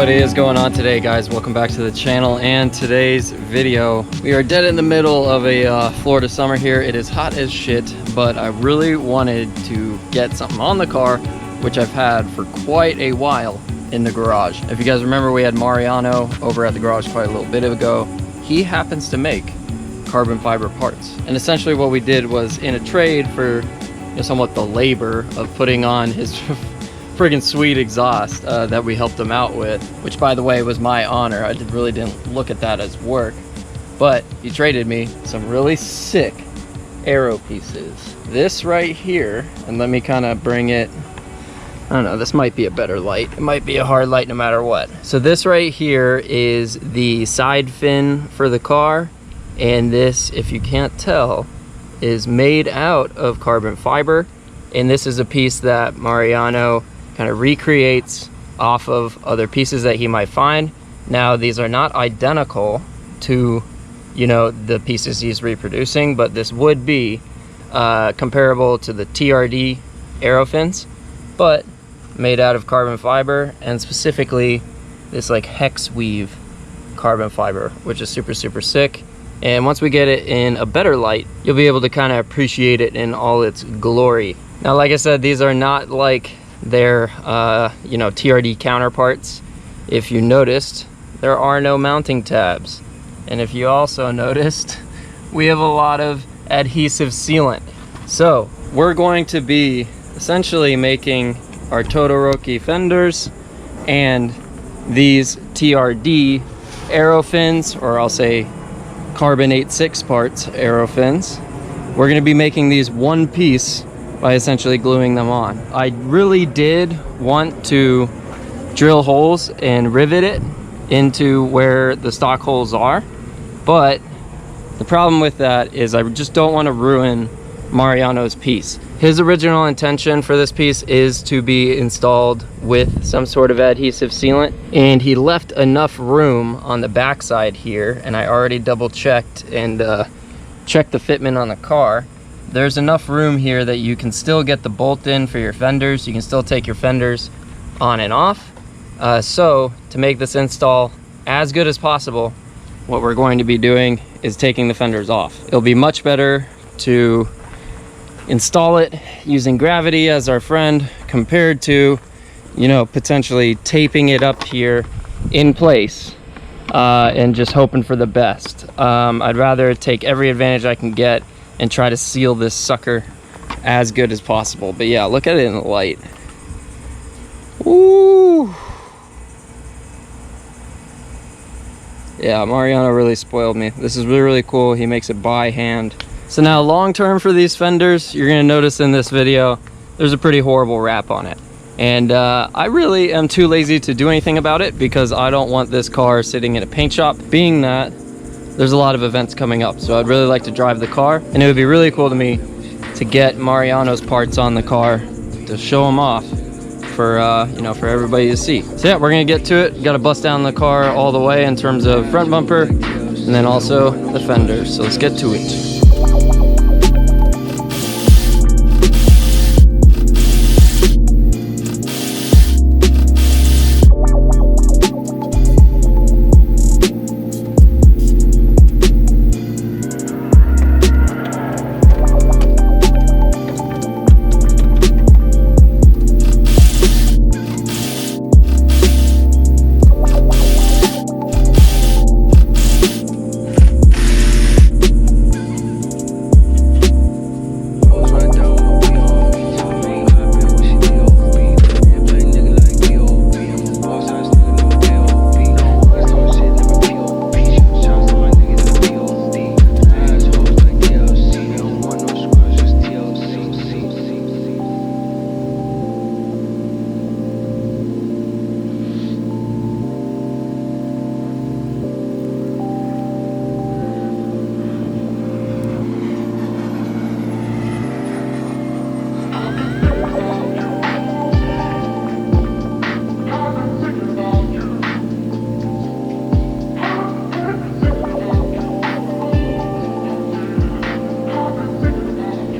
What is going on today, guys? Welcome back to the channel. And today's video, we are dead in the middle of a Florida summer here. It is hot as shit, but I really wanted to get something on the car, which I've had for quite a while in the garage. If you guys remember, we had Mariano over at the garage quite a little bit ago. He happens to make carbon fiber parts, and essentially what we did was, in a trade for somewhat the labor of putting on his friggin' sweet exhaust that we helped him out with, which by the way was my honor. I really didn't look at that as work, but he traded me some really sick aero pieces. This right here, and let me kind of bring it, I don't know, this might be a better light. It might be a hard light no matter what. So this right here is the side fin for the car, and this, if you can't tell, is made out of carbon fiber. And this is a piece that Mariano kind of recreates off of other pieces that he might find. Now, these are not identical to, the pieces he's reproducing, but this would be comparable to the TRD aero fins, but made out of carbon fiber, and specifically this like hex weave carbon fiber, which is super sick. And once we get it in a better light, you'll be able to kind of appreciate it in all its glory. Now, like I said, these are not like their TRD counterparts. If you noticed, there are no mounting tabs, and if you also noticed, we have a lot of adhesive sealant. So we're going to be essentially making our Todoroki fenders and these TRD aero fins, or I'll say carbonate 6 parts aero fins. We're going to be making these one piece by essentially gluing them on. I really did want to drill holes and rivet it into where the stock holes are, but the problem with that is I just don't want to ruin Mariano's piece. His original intention for this piece is to be installed with some sort of adhesive sealant, and he left enough room on the backside here, and I already double checked and checked the fitment on the car. There's enough room here that you can still get the bolt in for your fenders. You can still take your fenders on and off. So to make this install as good as possible, what we're going to be doing is taking the fenders off. It'll be much better to install it using gravity as our friend compared to, potentially taping it up here in place and just hoping for the best. I'd rather take every advantage I can get and try to seal this sucker as good as possible. But yeah, look at it in the light. Ooh. Yeah, Mariano really spoiled me. This is really cool. He makes it by hand. So now, long term for these fenders, you're gonna notice in this video, there's a pretty horrible wrap on it. And I really am too lazy to do anything about it because I don't want this car sitting in a paint shop, being that there's a lot of events coming up. So I'd really like to drive the car, and it would be really cool to me to get Mariano's parts on the car to show them off for for everybody to see. So yeah, we're gonna get to it. Got to bust down the car all the way in terms of front bumper and then also the fenders. So let's get to it.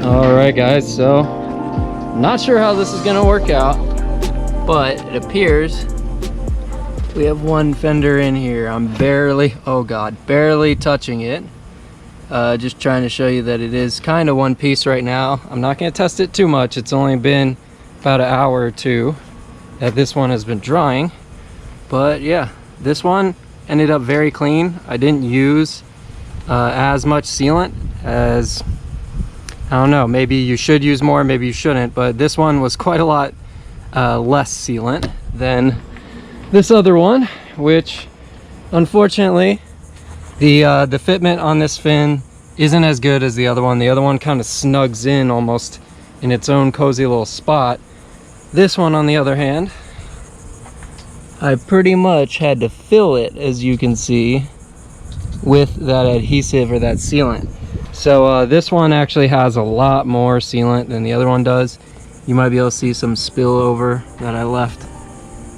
Alright guys, so not sure how this is gonna work out, but it appears We have one fender in here. I'm barely, oh god, barely touching it. Just trying to show you that it is kind of one piece right now. I'm not going to test it too much. It's only been about an hour or two that this one has been drying. But yeah, this one ended up very clean. I didn't use as much sealant as, I don't know, maybe you should use more, maybe you shouldn't, but this one was quite a lot less sealant than this other one, which unfortunately the fitment on this fin isn't as good as the other one. The other one kind of snugs in almost in its own cozy little spot. This one, on the other hand, I pretty much had to fill it, as you can see, with that adhesive or that sealant. So this one actually has a lot more sealant than the other one does. You might be able to see some spillover that I left,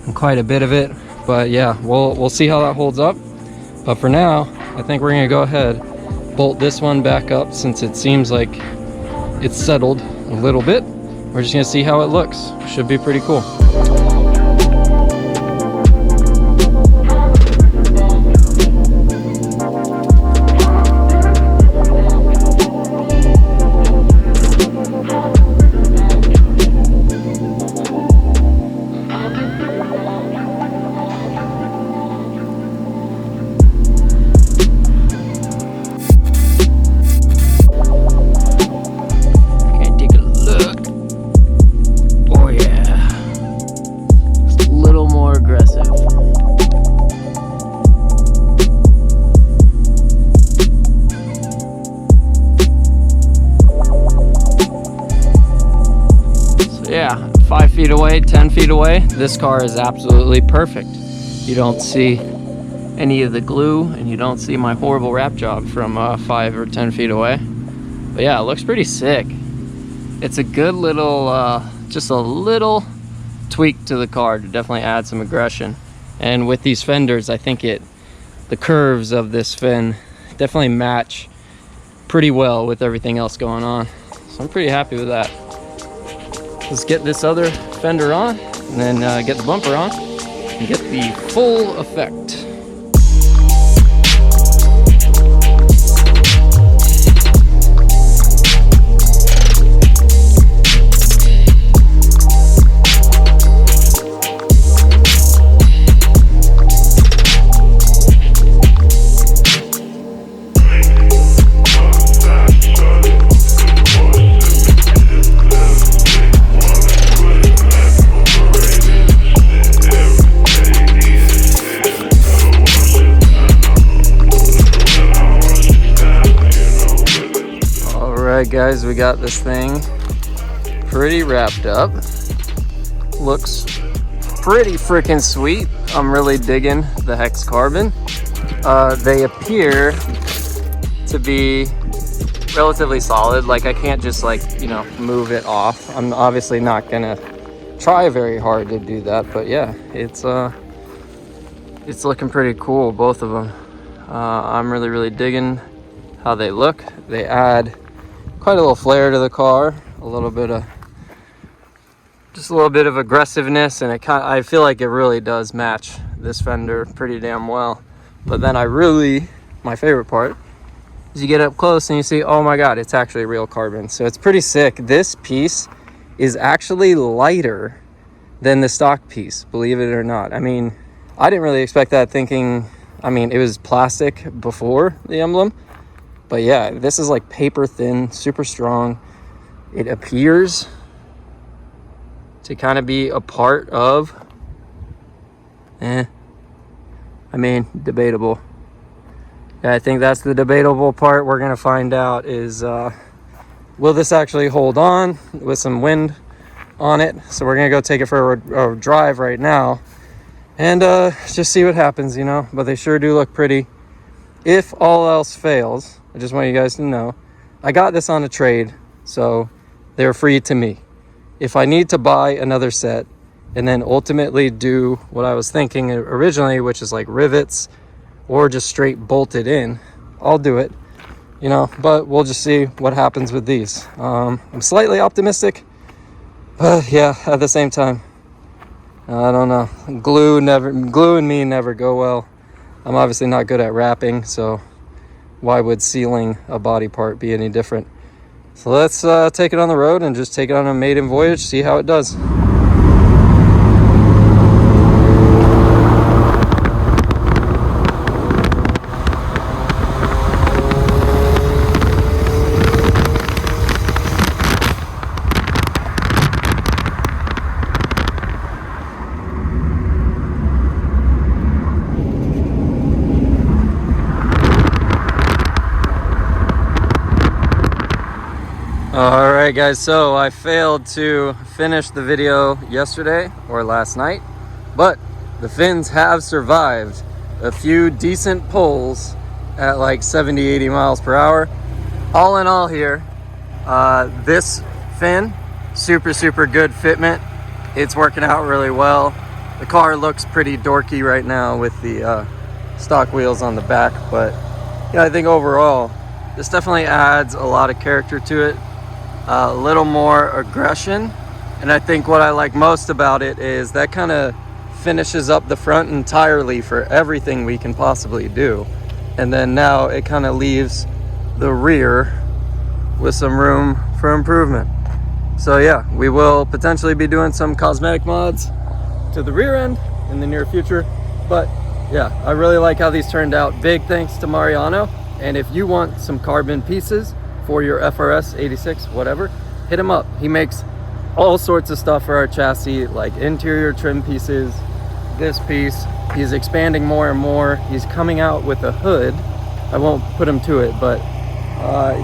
and quite a bit of it. But yeah, we'll see how that holds up. But for now, I think we're gonna go ahead, bolt this one back up since it seems like it's settled a little bit. We're just gonna see how it looks. Should be pretty cool. Yeah, 5 feet away, 10 feet away, this car is absolutely perfect. You don't see any of the glue, and you don't see my horrible wrap job from 5 or 10 feet away. But yeah, it looks pretty sick. It's a good little, just a little tweak to the car to definitely add some aggression. And with these fenders, I think the curves of this fin definitely match pretty well with everything else going on. So I'm pretty happy with that. Let's get this other fender on, and then get the bumper on and get the full effect. Alright guys, we got this thing pretty wrapped up. Looks pretty freaking sweet. I'm really digging the hex carbon. They appear to be relatively solid. Like, I can't just, like, you know, move it off. I'm obviously not gonna try very hard to do that, but yeah, it's looking pretty cool, both of them. I'm really digging how they look. They add quite a little flair to the car, just a little bit of aggressiveness, and I feel like it really does match this fender pretty damn well. But then my favorite part is you get up close and you see, oh my god, it's actually real carbon. So it's pretty sick. This piece is actually lighter than the stock piece, believe it or not. I mean, I didn't really expect that, thinking, I mean, it was plastic before the emblem. But yeah, this is like paper thin, super strong. It appears to kind of be a part of, I mean, debatable. Yeah, I think that's the debatable part. We're gonna find out is, will this actually hold on with some wind on it? So we're gonna go take it for a drive right now and just see what happens, you know. But they sure do look pretty. If all else fails, I just want you guys to know, I got this on a trade, so they're free to me. If I need to buy another set and then ultimately do what I was thinking originally, which is like rivets or just straight bolted in, I'll do it, you know. But we'll just see what happens with these. I'm slightly optimistic, but yeah, at the same time, I don't know. Glue and me never go well. I'm obviously not good at wrapping, so why would sealing a body part be any different? So let's take it on the road and just take it on a maiden voyage, see how it does. Alright guys, so I failed to finish the video yesterday or last night, but the fins have survived a few decent pulls at like 70-80 miles per hour. All in all here, this fin, super good fitment. It's working out really well. The car looks pretty dorky right now with the stock wheels on the back, but yeah, I think overall this definitely adds a lot of character to it. A little more aggression, and I think what I like most about it is that kind of finishes up the front entirely for everything we can possibly do, and then now it kind of leaves the rear with some room for improvement. So yeah, we will potentially be doing some cosmetic mods to the rear end in the near future, but yeah, I really like how these turned out. Big thanks to Mariano, and if you want some carbon pieces for your FRS 86, whatever, hit him up. He makes all sorts of stuff for our chassis, like interior trim pieces, this piece. He's expanding more and more. He's coming out with a hood. I won't put him to it, but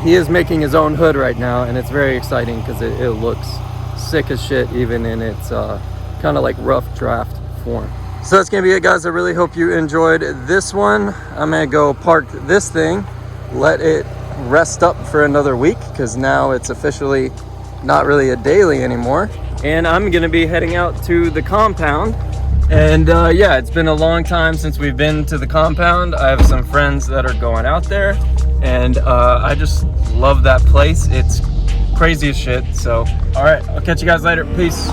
he is making his own hood right now, and it's very exciting because it looks sick as shit, even in its kind of like rough draft form. So that's gonna be it, guys. I really hope you enjoyed this one. I'm gonna go park this thing, let it rest up for another week, because now it's officially not really a daily anymore, and I'm gonna be heading out to the compound. And yeah, it's been a long time since we've been to the compound. I have some friends that are going out there, and I just love that place. It's crazy as shit. So all right, I'll catch you guys later. Peace.